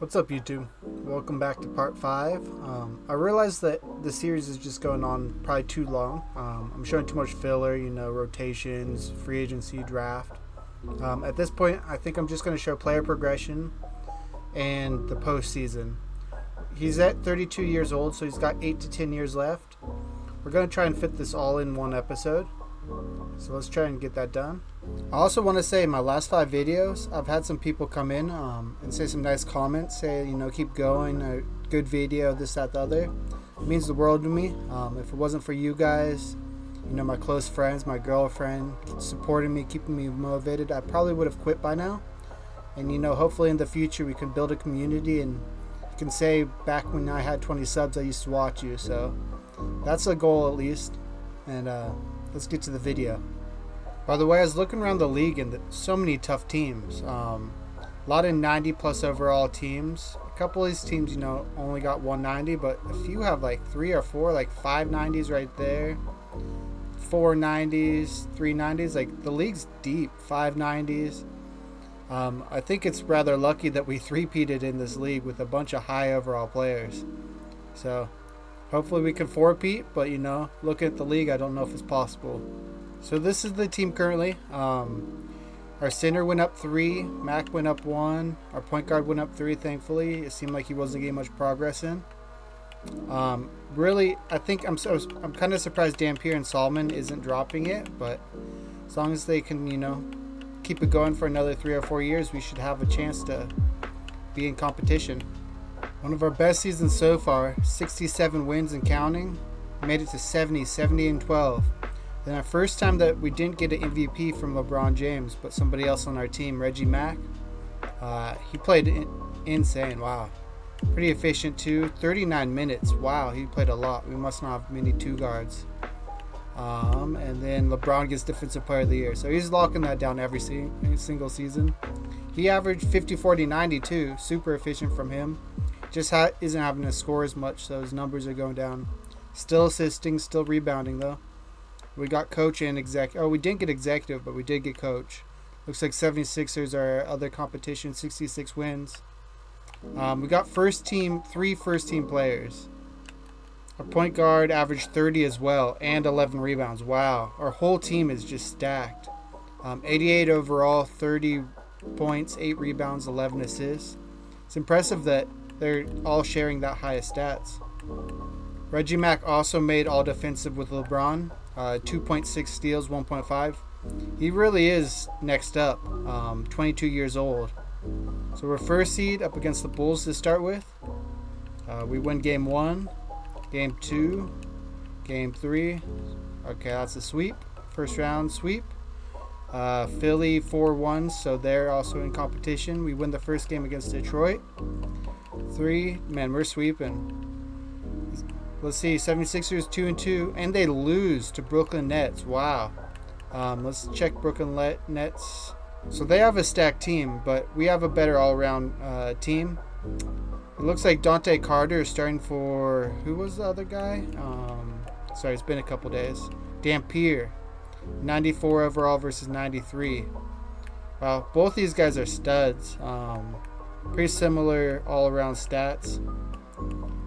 What's up, YouTube? Welcome back to part 5. I realize that the series is just going on probably too long. I'm showing too much filler, rotations, free agency, draft. At this point, I think I'm just going to show player progression and the postseason. He's at 32 years old, so he's got 8 to 10 years left. We're going to try and fit this all in one episode. So let's try and get that done. I also want to say in my last 5 videos, I've had some people come in and say some nice comments, say, keep going, a good video, this, that, the other. It means the world to me. If it wasn't for you guys, my close friends, my girlfriend, supporting me, keeping me motivated, I probably would have quit by now. And, hopefully in the future we can build a community, and you can say back when I had 20 subs, I used to watch you. So that's a goal at least. And let's get to the video. By the way, I was looking around the league and so many tough teams. A lot of 90 plus overall teams. A couple of these teams, only got 190, but a few have like 3 or 4, like 5 90s right there, 4 90s, 3 90s. Like the league's deep, 5 90s. I think it's rather lucky that we three-peated in this league with a bunch of high overall players. So hopefully we can four-peat, but looking at the league, I don't know if it's possible. So this is the team currently. Our center went up 3, Mac went up 1, our point guard went up 3. Thankfully, it seemed like he wasn't getting much progress in. Really, I think I'm kind of surprised Dampier and Solomon isn't dropping it, but as long as they can keep it going for another 3 or 4 years, we should have a chance to be in competition. One of our best seasons so far, 67 wins and counting. Made it to 70 and 12. Then our first time that we didn't get an MVP from LeBron James, but somebody else on our team, Reggie Mack. He played insane. Wow. Pretty efficient too. 39 minutes. Wow, he played a lot. We must not have many 2 guards. And then LeBron gets Defensive Player of the Year. So he's locking that down every single season. He averaged 50, 40, 90 too. Super efficient from him. Just isn't having to score as much, so his numbers are going down. Still assisting, still rebounding though. We got coach and executive. Oh, we didn't get executive, but we did get coach. Looks like 76ers are our other competition, 66 wins. We got 3 first team players. Our point guard averaged 30 as well, and 11 rebounds. Wow, our whole team is just stacked. 88 overall, 30 points, 8 rebounds, 11 assists. It's impressive that they're all sharing that high of stats. Reggie Mack also made all defensive with LeBron. 2.6 steals, 1.5. He really is next up. 22 years old. So we're first seed up against the Bulls to start with. We win game 1, game 2, game 3. Okay, that's a sweep. First round sweep. Philly 4-1, so they're also in competition. We win the first game against Detroit. 3. Man, we're sweeping. Let's see, 76ers 2-2, and they lose to Brooklyn Nets. Wow. Let's check Brooklyn Nets. So they have a stacked team, but we have a better all-around team. It looks like Dante Carter is starting for, who was the other guy? Sorry, it's been a couple days. Dampier, 94 overall versus 93. Wow, both these guys are studs. Pretty similar all-around stats.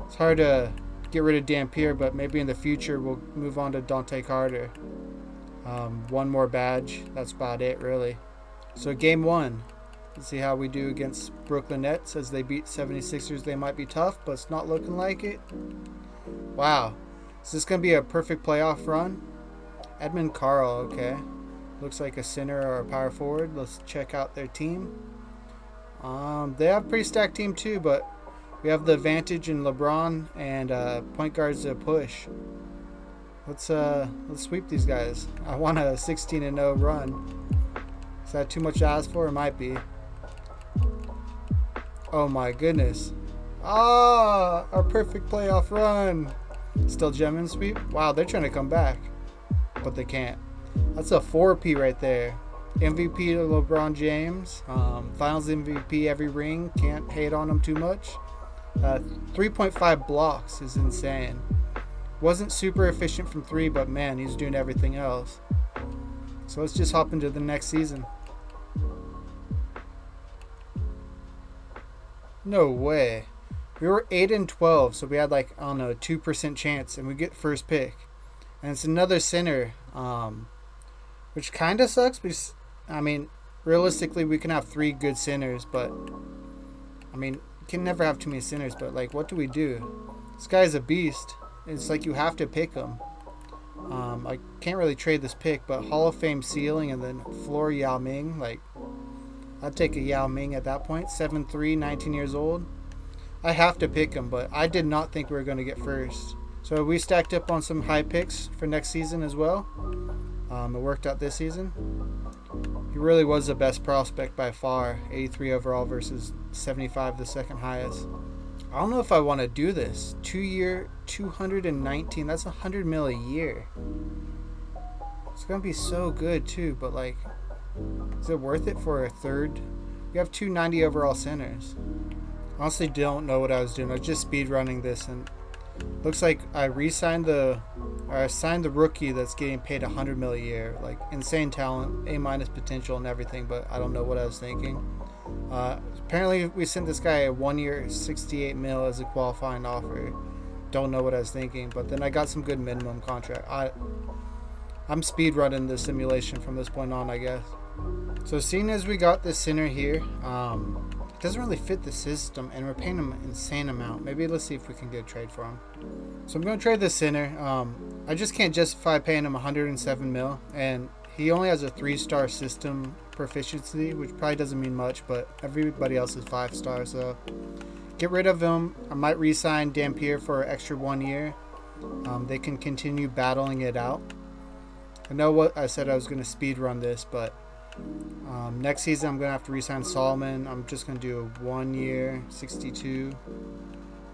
It's hard to get rid of Dampier, but maybe in the future we'll move on to Dante Carter. 1 more badge. That's about it, really. So game 1. Let's see how we do against Brooklyn Nets as they beat 76ers. They might be tough, but it's not looking like it. Wow. Is this going to be a perfect playoff run? Edmund Carl, okay. Looks like a center or a power forward. Let's check out their team. They have a pretty stacked team too, but we have the advantage in LeBron and point guards to push. Let's sweep these guys. I want a 16-0 run. Is that too much to ask for? It might be. Oh my goodness. Our perfect playoff run. Still gem and sweep. Wow, they're trying to come back, but they can't. That's a 4P right there. MVP to LeBron James. Finals MVP every ring. Can't hate on him too much. 3.5 blocks is insane. Wasn't super efficient from 3, but man, he's doing everything else. So let's just hop into the next season. No way. We were 8-12, so we had like, I don't know, a 2% chance, and we get first pick. And it's another center, which kind of sucks. Because, I mean, realistically, we can have 3 good centers, but I mean, you can never have too many centers. But like, what do we do? This guy's a beast. It's like you have to pick him. I can't really trade this pick, but Hall of Fame ceiling and then floor Yao Ming. Like, I'd take a Yao Ming at that point. 7'3", 19 years old. I have to pick him, but I did not think we were going to get first. So we stacked up on some high picks for next season as well. It worked out this season. He really was the best prospect by far. 83 overall versus 75, the second highest. I don't know if I want to do this. 2-year, 219. That's $100 million a year. It's going to be so good too, but like, is it worth it for a third? We have 290 overall centers. Honestly, don't know what I was doing. I was just speed running this, and looks like I signed the rookie that's getting paid $100 million a year. Like, insane talent, A- potential and everything, but I don't know what I was thinking. Apparently, we sent this guy a 1-year, $68 million as a qualifying offer. Don't know what I was thinking, but then I got some good minimum contract. I'm speed running the simulation from this point on, I guess. So seeing as we got this center here, it doesn't really fit the system, and we're paying him an insane amount. Maybe let's see if we can get a trade for him. So I'm going to trade the center. I just can't justify paying him $107 million, and he only has a 3-star system proficiency, which probably doesn't mean much, but everybody else is 5-star, so get rid of him. I might re-sign Dampier for an extra 1 year. They can continue battling it out. I know what I said I was going to speed run this, but next season I'm going to have to re-sign Solomon. I'm just going to do a 1 year, 62.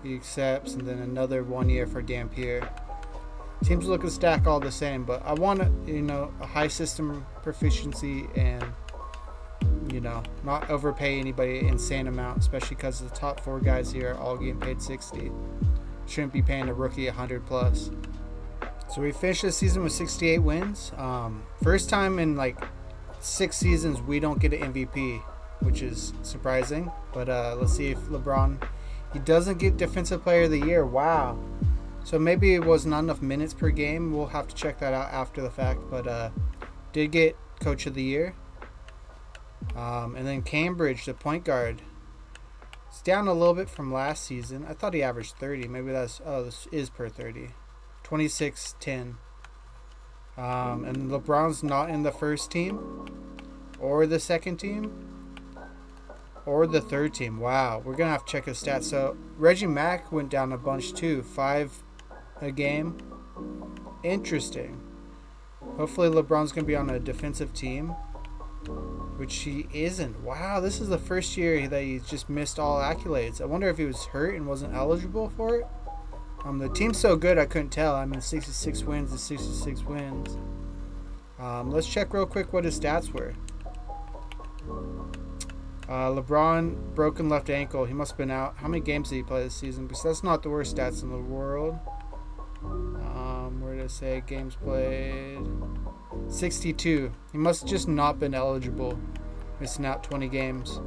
He accepts, and then another 1 year for Dampier. Teams look to stack all the same, but I want a high system proficiency and, not overpay anybody an insane amount, especially because the top 4 guys here are all getting paid 60. Shouldn't be paying a rookie 100 plus. So we finished this season with 68 wins. First time in like 6 seasons we don't get an MVP, which is surprising. But let's see if LeBron, he doesn't get Defensive Player of the Year. Wow. So maybe it was not enough minutes per game. We'll have to check that out after the fact. But did get Coach of the Year. And then Cambridge, the point guard. It's down a little bit from last season. I thought he averaged 30. Maybe this is per 30. 26-10. And LeBron's not in the first team or the second team or the third team. Wow, we're gonna have to check his stats. So Reggie Mack went down a bunch too, 5 a game. Interesting. Hopefully LeBron's gonna be on a defensive team, which he isn't. Wow, this is the first year that he just missed all accolades. I wonder if he was hurt and wasn't eligible for it. The team's so good I couldn't tell. I mean, 66 wins to 66 wins. Let's check real quick what his stats were. LeBron, broken left ankle. He must have been out. How many games did he play this season? Because that's not the worst stats in the world. Where did it say games played? 62. He must just not been eligible. Missing out 20 games.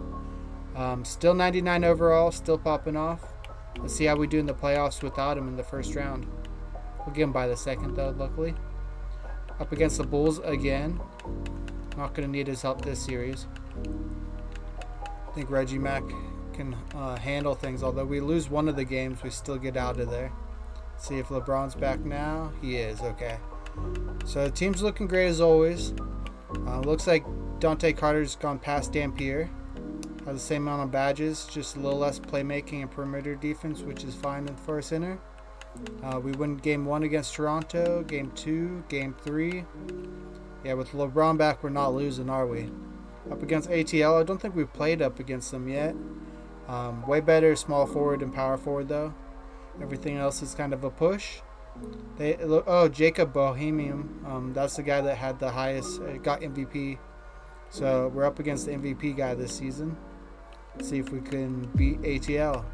Still 99 overall. Still popping off. Let's see how we do in the playoffs without him in the first round. We'll get him by the second, though, luckily. Up against the Bulls again. Not going to need his help this series. I think Reggie Mack can handle things. Although we lose one of the games, we still get out of there. Let's see if LeBron's back now. He is. Okay. So the team's looking great as always. Looks like Dante Carter's gone past Dampier. Has the same amount of badges, just a little less playmaking and perimeter defense, which is fine for a center. We win game 1 against Toronto, game 2, game 3. Yeah, with LeBron back, we're not losing, are we? Up against ATL, I don't think we've played up against them yet. Way better small forward and power forward, though. Everything else is kind of a push. Jacob Bohemian, that's the guy that had the highest, got MVP. So we're up against the MVP guy this season. Let's see if we can beat ATL.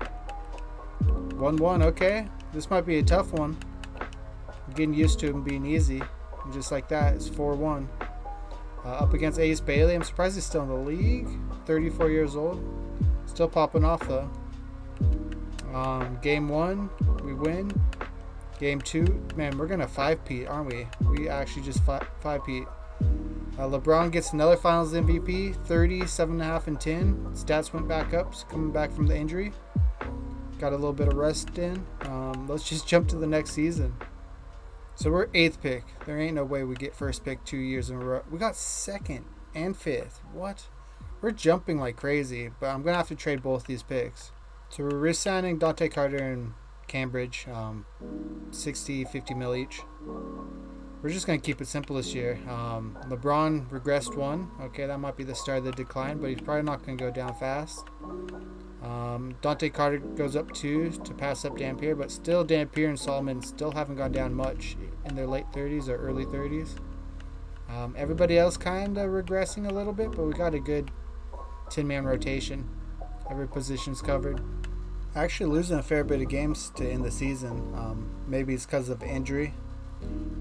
1-1, okay. This might be a tough one. I'm getting used to him being easy. And just like that, it's 4-1. Up against Ace Bailey. I'm surprised he's still in the league. 34 years old. Still popping off, though. Game 1, we win. Game 2, man, we're going to 5-peat, aren't we? We actually just 5-peat. LeBron gets another Finals MVP, 30, 7.5, and 10. Stats went back up, coming back from the injury. Got a little bit of rest in. Let's just jump to the next season. So we're 8th pick. There ain't no way we get first pick 2 years in a row. We got 2nd and 5th. What? We're jumping like crazy, but I'm going to have to trade both these picks. So we're re-signing Dante Carter and Cambridge, 60, 50 mil each. We're just going to keep it simple this year. LeBron regressed 1. Okay, that might be the start of the decline, but he's probably not going to go down fast. Dante Carter goes up 2 to pass up Dampier, but still Dampier and Solomon still haven't gone down much in their late 30s or early 30s. Everybody else kind of regressing a little bit, but we got a good 10-man rotation. Every position's covered. Actually losing a fair bit of games to end the season. Maybe it's because of injury,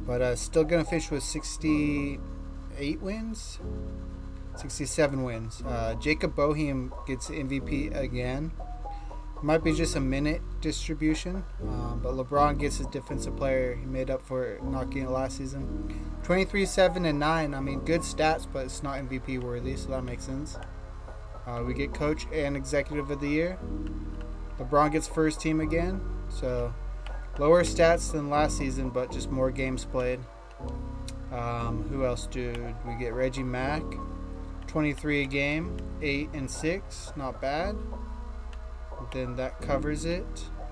but still going to finish with 68 wins. 67 wins. Jacob Boeheim gets MVP again. Might be just a minute distribution, but LeBron gets his defensive player. He made up for not getting it last season. 23, 7, and 9. I mean, good stats, but it's not MVP worthy, so that makes sense. We get coach and executive of the year. LeBron gets first team again, so lower stats than last season, but just more games played. Who else, dude? We get Reggie Mack. 23 a game, 8 and 6, not bad. Then that covers it.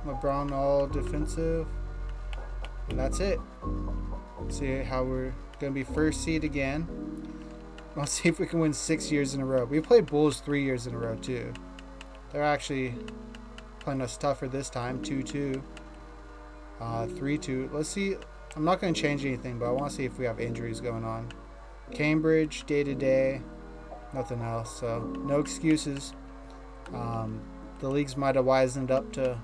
LeBron all defensive, and that's it. Let's see how we're gonna be first seed again. Let's see if we can win 6 years in a row. We played Bulls 3 years in a row too. They're actually playing us tougher this time. 2-2, 3-2. Let's see. I'm not gonna change anything, but I want to see if we have injuries going on. Cambridge day to day. Nothing else, so no excuses. The leagues might have wisened up to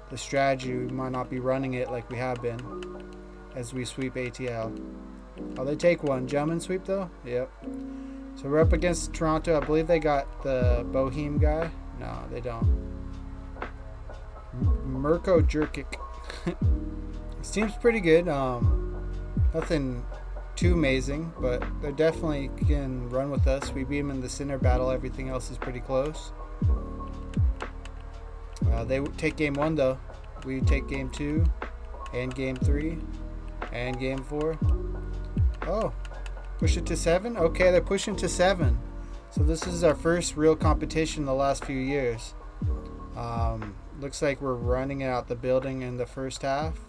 the strategy. We might not be running it like we have been as we sweep ATL. Oh, they take one. Gentlemen sweep, though? Yep. So we're up against Toronto. I believe they got the Boeheim guy. No, they don't. Mirko Jerkic. Seems pretty good. Nothing too amazing, but they definitely can run with us. We beat them in the center battle. Everything else is pretty close. They take game 1 though. We take game 2 and game 3 and game 4. Oh, push it to 7. Okay, they're pushing to 7. So this is our first real competition in the last few years. Looks like we're running it out the building in the first half.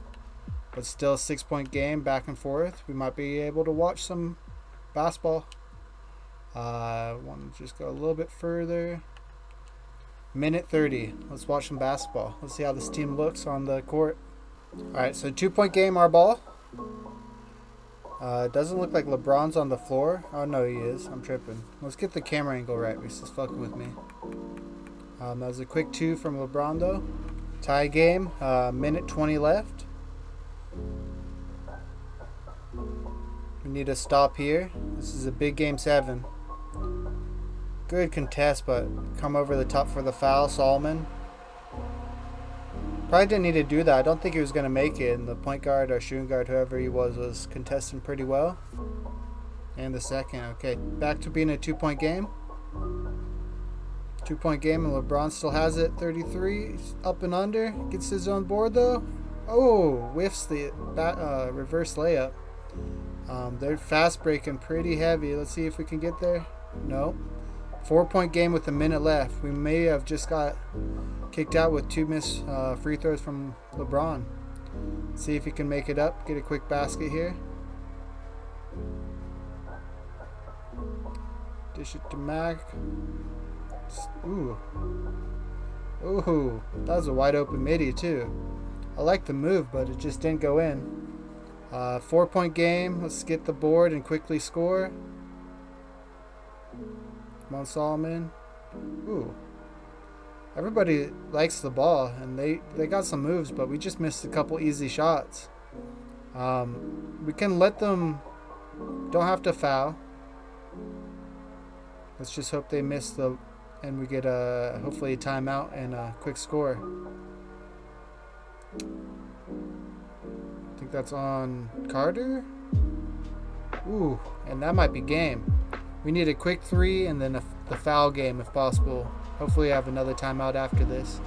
But still a 6-point game, back and forth. We might be able to watch some basketball. I want to just go a little bit further. Minute 30. Let's watch some basketball. Let's see how this team looks on the court. Alright, so 2-point game, our ball. It doesn't look like LeBron's on the floor. Oh, no, he is. I'm tripping. Let's get the camera angle right. He's just fucking with me. That was a quick 2 from LeBron, though. Tie game. Minute 20 left. We need to stop here. This is a big game 7. Good contest, but come over the top for the foul. Solomon. Probably didn't need to do that. I don't think he was going to make it. And the point guard or shooting guard, whoever he was contesting pretty well. And the second. Okay, back to being a 2-point game. 2-point game, and LeBron still has it. 33. He's up and under. Gets his own board, though. Oh, whiffs the reverse layup. They're fast breaking pretty heavy. Let's see if we can get there. No. 4-point game with a minute left. We may have just got kicked out with 2 missed free throws from LeBron. Let's see if he can make it up. Get a quick basket here. Dish it to Mac. Ooh. Ooh. That was a wide open midi too. I like the move, but it just didn't go in. 4-point game. Let's get the board and quickly score. Come on, Solomon. Ooh. Everybody likes the ball, and they got some moves, but we just missed a couple easy shots. We can let them... Don't have to foul. Let's just hope they miss the... And we get hopefully a timeout and a quick score. I think that's on Carter. Ooh, and that might be game. We need a quick 3 and then the foul game if possible. Hopefully I have another timeout after this.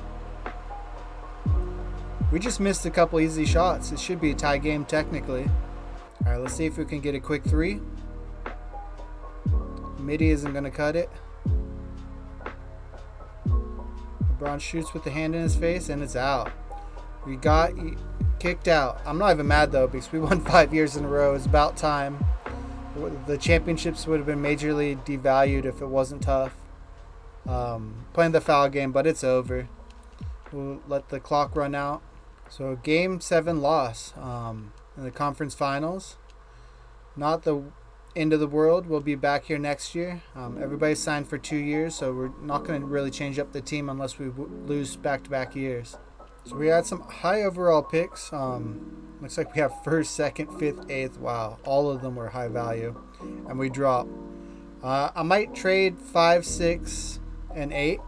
We just missed a couple easy shots. It should be a tie game technically. Alright, let's see if we can get a quick 3. Midi isn't going to cut it. LeBron shoots with the hand in his face and it's out. We got kicked out. I'm not even mad though because we won 5 years in a row. It's about time. The championships would have been majorly devalued if it wasn't tough. Playing the foul game, but it's over. We'll let the clock run out. So game 7 loss in the conference finals. Not the end of the world. We'll be back here next year. Everybody's signed for 2 years, so we're not going to really change up the team unless we lose back-to-back years. So we had some high overall picks. Looks like we have 1st, 2nd, 5th, 8th. Wow, all of them were high value. And we drop. I might trade 5, 6, and 8.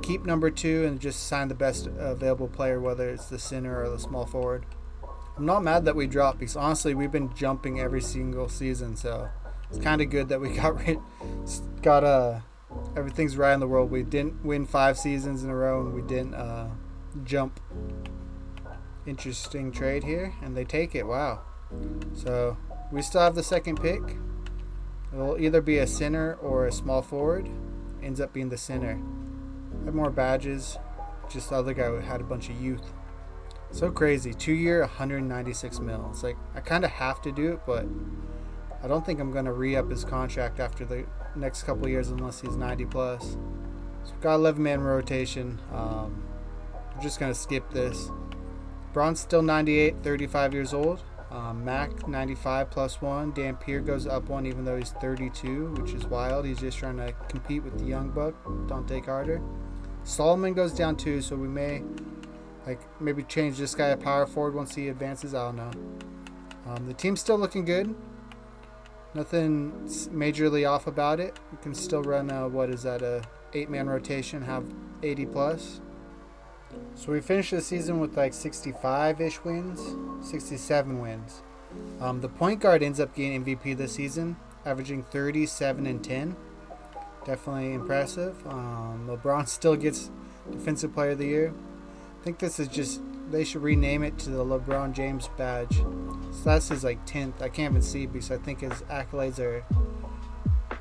Keep number 2 and just sign the best available player, whether it's the center or the small forward. I'm not mad that we dropped because honestly we've been jumping every single season, so it's kind of good that we got everything's right in the world. We didn't win 5 seasons in a row and we didn't jump. Interesting trade here, and they take it. Wow. So we still have the 2nd pick. It'll either be a center or a small forward. Ends up being the center. Have more badges. Just the other guy had a bunch of youth. So crazy. 2-year, 196 mil. It's like I kind of have to do it, but I don't think I'm going to re-up his contract after the next couple of years unless he's 90 plus. So we've got 11-man rotation. I'm just going to skip this. Braun's still 98, 35 years old. Mac 95 plus 1. Dampier goes up 1 even though he's 32, which is wild. He's just trying to compete with the young buck, Dante Carter. Solomon goes down 2, so we may maybe change this guy a power forward once he advances. I don't know. The team's still looking good. Nothing majorly off about it. We can still run a 8-man rotation, have 80 plus. So we finished the season with 65-ish wins, 67 wins. The point guard ends up getting MVP this season, averaging 37 and 10. Definitely impressive. LeBron still gets Defensive Player of the Year. I think this is just, they should rename it to the LeBron James badge. So that's his 10th. I can't even see because I think his accolades are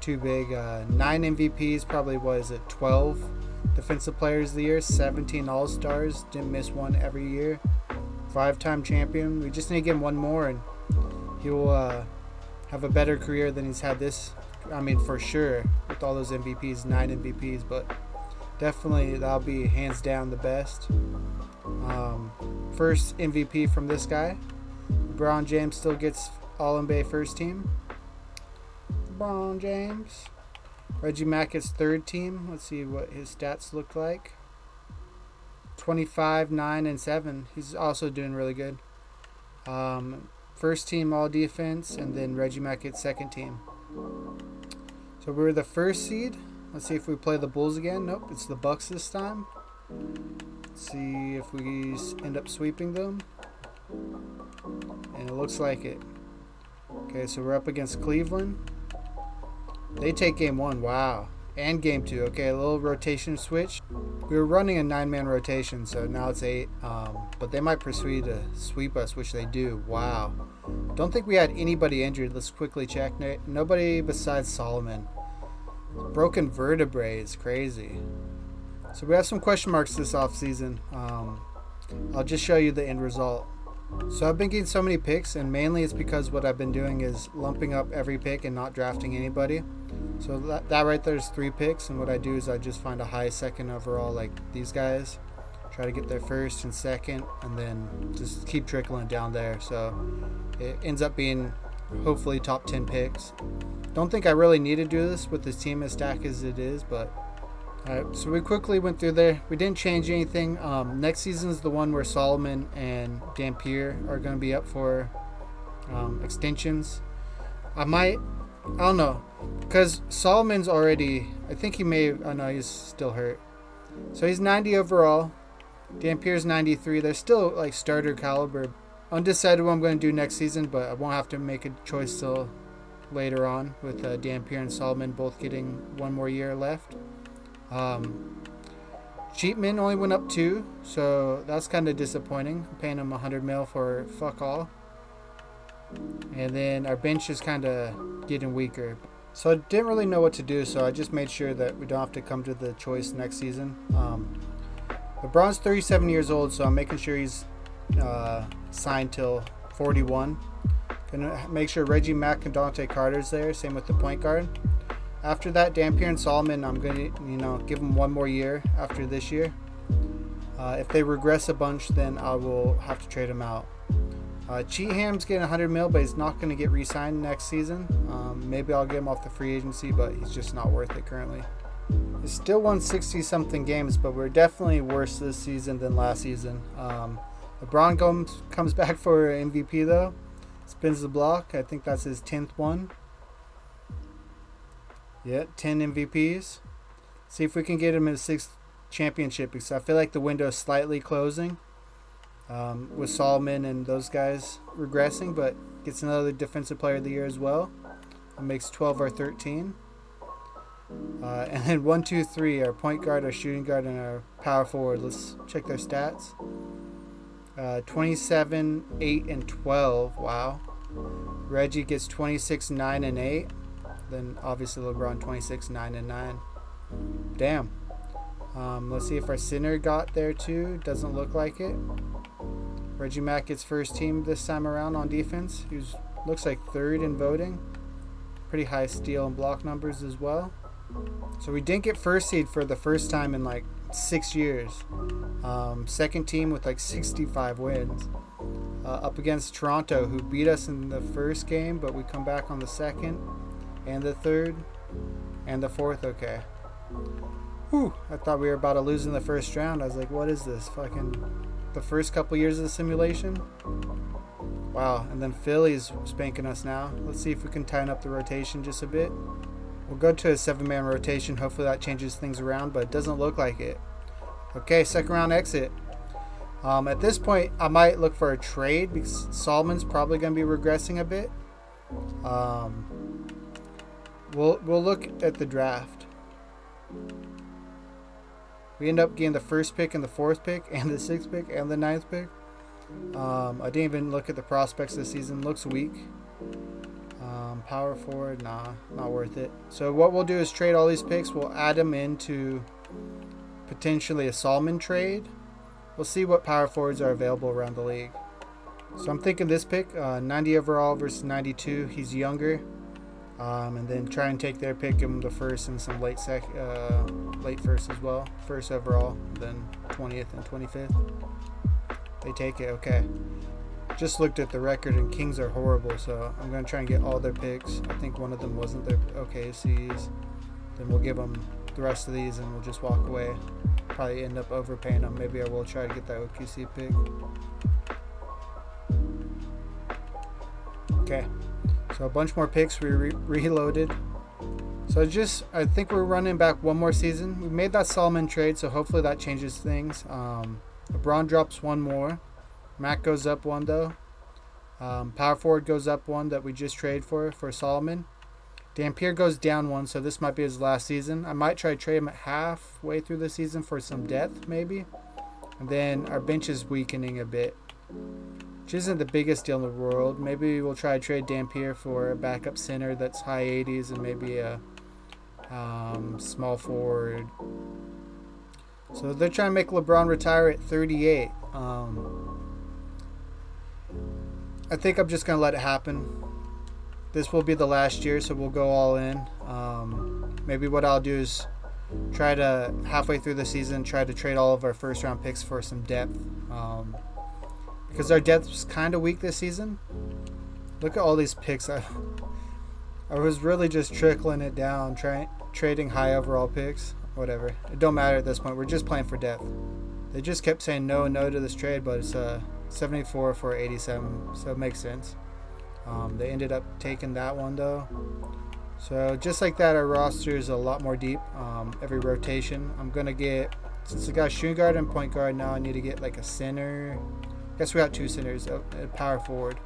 too big. 9 MVPs, probably 12 Defensive Players of the Year, 17 All-Stars, didn't miss one every year. 5-time champion. We just need to get him one more and he will have a better career than he's had this. I mean, for sure, with all those MVPs, 9 MVPs, but definitely that'll be hands down the best. First MVP from this guy. LeBron James still gets All-NBA first team. LeBron James. Reggie Mack gets 3rd team. Let's see what his stats look like. 25, 9, and 7. He's also doing really good. First team all defense, and then Reggie Mack gets 2nd team. So we're the 1st seed. Let's see if we play the Bulls again. Nope, it's the Bucks this time. Let's see if we end up sweeping them. And it looks like it. Okay, so we're up against Cleveland. They take game 1. Wow. And game 2. Okay, a little rotation switch. We were running a 9-man rotation, so now it's 8. But they might proceed to sweep us, which they do. Wow. Don't think we had anybody injured. Let's quickly check. Nobody besides Solomon. Broken vertebrae is crazy. So we have some question marks this offseason. I'll just show you the end result. So I've been getting so many picks, and mainly it's because what I've been doing is lumping up every pick and not drafting anybody. So that right there is 3 picks, and what I do is I just find a high 2nd overall, like these guys. Try to get their 1st and 2nd, and then just keep trickling down there. So it ends up being hopefully top 10 picks. Don't think I really need to do this with this team as stacked as it is, but alright, so we quickly went through there. We didn't change anything. Next season is the one where Solomon and Dampier are going to be up for extensions. I don't know, because Solomon's already, I think he may, oh no, he's still hurt. So he's 90 overall. Dampier's 93. They're still like starter caliber. Undecided what I'm going to do next season, but I won't have to make a choice till later on with Dampier and Solomon both getting one more year left. Cheapman only went up 2, so that's kind of disappointing. I'm paying him $100 million for fuck all. And then our bench is kind of getting weaker. So I didn't really know what to do, so I just made sure that we don't have to come to the choice next season. LeBron's 37 years old, so I'm making sure he's signed till 41. Gonna make sure Reggie Mack and Dante Carter's there. Same with the point guard. After that, Dampier and Solomon, I'm gonna give them one more year after this year. If they regress a bunch, then I will have to trade them out. Cheatham's getting $100 million, but he's not going to get re-signed next season. Maybe I'll get him off the free agency, but he's just not worth it currently. He's still won 60-something games, but we're definitely worse this season than last season. LeBron comes back for MVP, though. Spins the block. I think that's his 10th one. Yeah, 10 MVPs. See if we can get him in the 6th championship, because I feel like the window is slightly closing. With Solomon and those guys regressing, but gets another defensive player of the year as well. It makes 12 or 13. And then 1, 2, 3, our point guard, our shooting guard, and our power forward. Let's check their stats. 27, 8, and 12. Wow. Reggie gets 26, 9, and 8. Then obviously LeBron 26, 9, and 9. Damn. Let's see if our center got there too. Doesn't look like it. Reggie Mack gets first team this time around on defense. He looks like 3rd in voting. Pretty high steal and block numbers as well. So we didn't get first seed for the first time in like 6 years. Second team with like 65 wins. Up against Toronto, who beat us in the first game, but we come back on the second and the third and the fourth. Okay. Whew, I thought we were about to lose in the first round. I was like, what is this? Fucking the first couple years of the simulation? Wow, and then Philly's spanking us now. Let's see if we can tighten up the rotation just a bit. We'll go to a 7-man rotation. Hopefully that changes things around, but it doesn't look like it. Okay, second round exit. At this point, I might look for a trade because Solomon's probably going to be regressing a bit. We'll look at the draft. We end up getting the 1st pick and the 4th pick and the 6th pick and the 9th pick. I didn't even look at the prospects this season. Looks weak. Power forward, nah, not worth it. So what we'll do is trade all these picks. We'll add them into potentially a Solomon trade. We'll see what power forwards are available around the league. So I'm thinking this pick, 90 overall versus 92. He's younger. And then try and take their pick, give them the first and some late first as well. First overall, then 20th and 25th. They take it, okay. Just looked at the record and Kings are horrible, so I'm going to try and get all their picks. I think one of them wasn't their OKCs. Then we'll give them the rest of these and we'll just walk away. Probably end up overpaying them. Maybe I will try to get that OKC pick. Okay. So a bunch more picks. We reloaded. So I think we're running back one more season. We made that Solomon trade, so hopefully that changes things. LeBron drops one more. Mac goes up one though. Power forward goes up one that we just traded for Solomon. Dampier goes down one, so this might be his last season. I might try to trade him at halfway through the season for some depth maybe. And then our bench is weakening a bit, which isn't the biggest deal in the world. Maybe we'll try to trade Dampier for a backup center that's high 80s and maybe a small forward. So they're trying to make LeBron retire at 38. I think I'm just going to let it happen. This will be the last year, so we'll go all in. Maybe what I'll do is try to, halfway through the season, try to trade all of our first round picks for some depth. Because our depth is kind of weak this season. Look at all these picks. I was really just trickling it down, trading high overall picks. Whatever. It don't matter at this point. We're just playing for depth. They just kept saying no to this trade, but it's 74 for 87, so it makes sense. They ended up taking that one though. So just like that, our roster is a lot more deep. Every rotation, I'm gonna get Since I got a shooting guard and point guard, now I need to get like a center. Guess we got 2 centers, a power forward.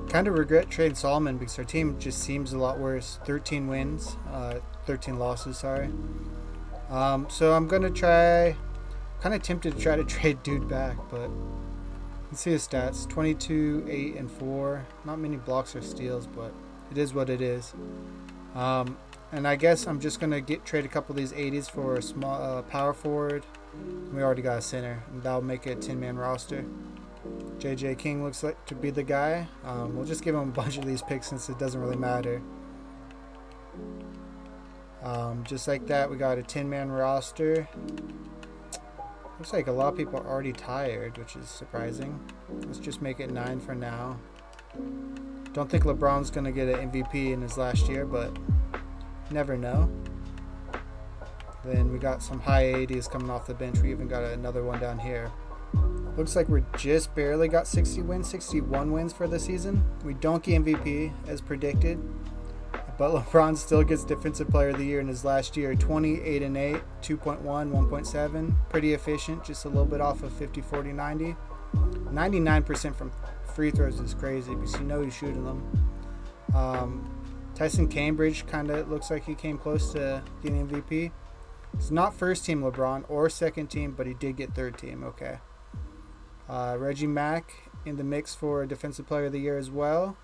Kind of regret trading Solomon because our team just seems a lot worse. 13 wins, 13 losses, sorry. So I'm going to try, kind of tempted to try to trade dude back, but let's see his stats. 22, 8, and 4. Not many blocks or steals, but it is what it is. And I guess I'm just going to trade a couple of these 80s for a small power forward. We already got a center, and that'll make it a 10-man roster. J.J. King looks like to be the guy. We'll just give him a bunch of these picks since it doesn't really matter. Just like that, we got a 10-man roster. Looks like a lot of people are already tired, which is surprising. Let's just make it 9 for now. Don't think LeBron's going to get an MVP in his last year, but never know. Then we got some high 80s coming off the bench. We even got another one down here. Looks like we're just barely got 60 wins, 61 wins for the season. We don't get MVP as predicted, but LeBron still gets Defensive Player of the Year in his last year. 28 and 8, 2.1, 1.7. Pretty efficient, just a little bit off of 50, 40, 90. 99% from free throws is crazy because you know he's shooting them. Tyson Cambridge kind of looks like he came close to getting MVP. It's not first team LeBron or second team, but he did get third team. Okay. Reggie Mack in the mix for Defensive Player of the Year as well.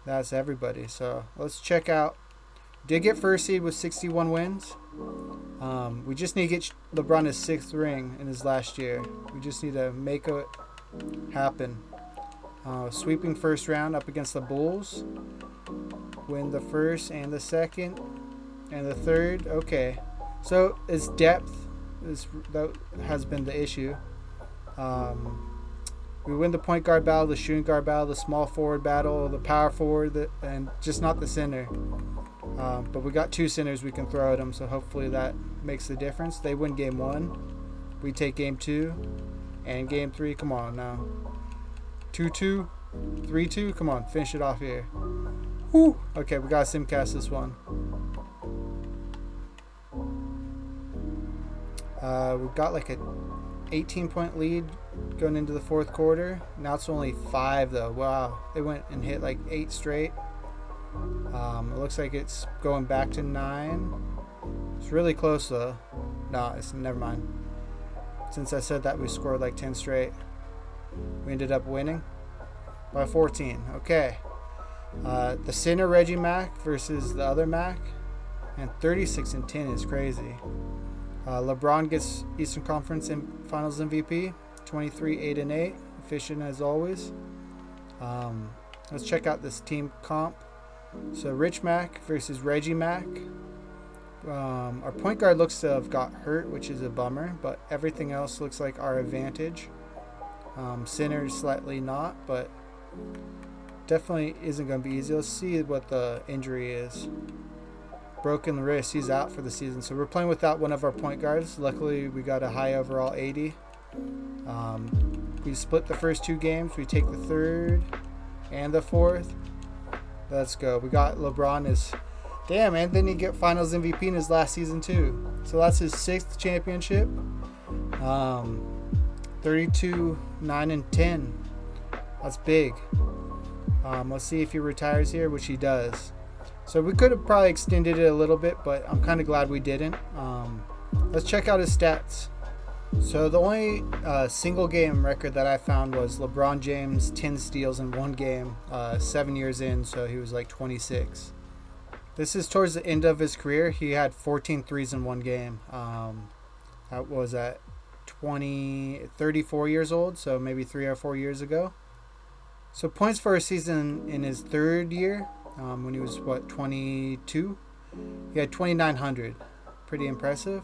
That's everybody. So let's check out. Did get first seed with 61 wins. We just need to get LeBron his 6th ring in his last year. We just need to make it happen. Sweeping first round up against the Bulls. Win the first and the second and the third. Okay. So his depth that has been the issue. We win the point guard battle, the shooting guard battle, the small forward battle, the power forward, and just not the center. But we got 2 centers we can throw at them, so hopefully that makes the difference. They win game 1. We take game 2 and game 3. Come on now. 2-2, 3-2. Come on, finish it off here. Whew. Okay, we got to simcast this one. We've got like a 18-point lead going into the 4th quarter. Now it's only 5 though. Wow, they went and hit like 8 straight. It looks like it's going back to 9. It's really close though. No, it's never mind. Since I said that we scored like 10 straight, we ended up winning by 14. Okay. The center Reggie Mack versus the other Mack, and 36 and 10 is crazy. LeBron gets Eastern Conference Finals MVP, 23, 8 and 8, efficient as always. Let's check out this team comp. So Rich Mack versus Reggie Mack. Our point guard looks to have got hurt, which is a bummer, but everything else looks like our advantage. Center slightly not, but definitely isn't going to be easy. Let's see what the injury is. Broken wrist, he's out for the season. So we're playing without one of our point guards. Luckily, we got a high overall 80. We split the first 2 games. We take the 3rd and the 4th. Let's go. We got LeBron as... Damn, and then he get Finals MVP in his last season too. So that's his 6th championship. 32, 9, and 10. That's big. Let's see if he retires here, which he does. So we could have probably extended it a little bit, but I'm kind of glad we didn't. Let's check out his stats. So the only single game record that I found was LeBron James 10 steals in 1 game, 7 years in, so he was like 26. This is towards the end of his career. He had 14 threes in 1 game. That was at 34 years old, so maybe 3 or 4 years ago. So points for a season in his 3rd year, when he was, 22? He had 2,900. Pretty impressive.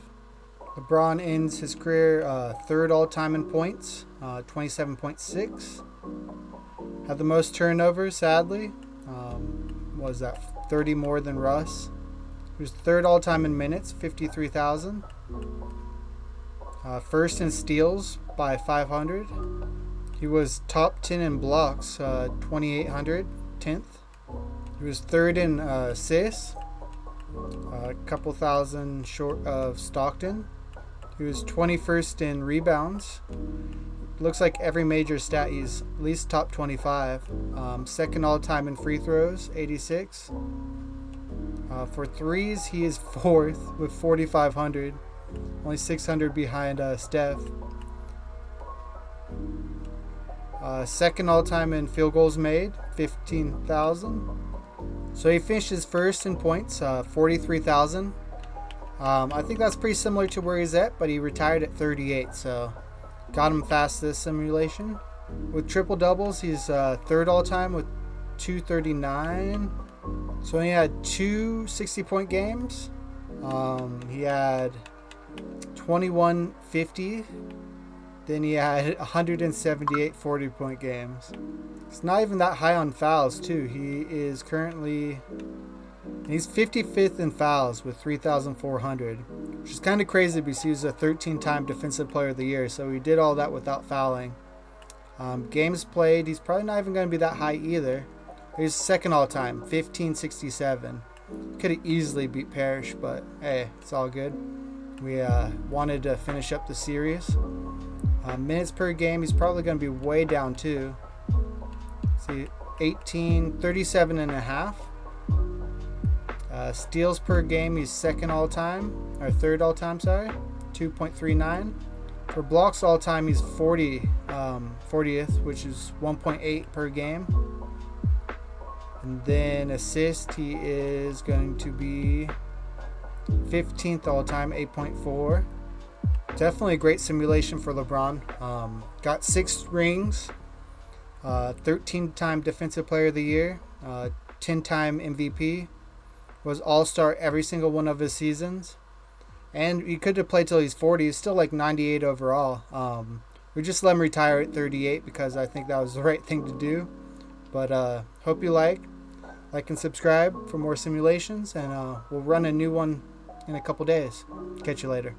LeBron ends his career 3rd all-time in points, 27.6. Had the most turnovers, sadly. Was that 30 more than Russ? He was 3rd all-time in minutes, 53,000. First in steals by 500. He was top 10 in blocks, 2,800, 10th. He was 3rd in assists, a couple thousand short of Stockton. He was 21st in rebounds. Looks like every major stat he's at least top 25. Second all-time in free throws, 86. For threes, he is fourth with 4,500. Only 600 behind Steph. Second all-time in field goals made, 15,000. So he finishes first in points, 43,000. I think that's pretty similar to where he's at, but he retired at 38, so got him fast this simulation. With triple doubles, he's third all-time with 239. So he had two 60-point games. He had 21 50. Then he had 178 40-point games. It's not even that high on fouls, too. He is currently... He's 55th in fouls with 3,400. Which is kind of crazy because he was a 13-time Defensive Player of the Year. So he did all that without fouling. Games played, he's probably not even going to be that high either. He's second all-time, 1567. Could have easily beat Parrish, but hey, it's all good. We wanted to finish up the series. Minutes per game, he's probably going to be way down too. See, 37 and a half. Steals per game, he's second all-time, or third all-time, sorry, 2.39. For blocks all-time, he's 40th, which is 1.8 per game. And then assist, he is going to be 15th all-time, 8.4. Definitely a great simulation for LeBron. Got 6 rings, 13-time Defensive Player of the Year, 10-time MVP, was All-Star every single one of his seasons, and he could have played till he's 40. He's still like 98 overall. We just let him retire at 38 because I think that was the right thing to do. But hope you like and subscribe for more simulations, and we'll run a new one in a couple days. Catch you later.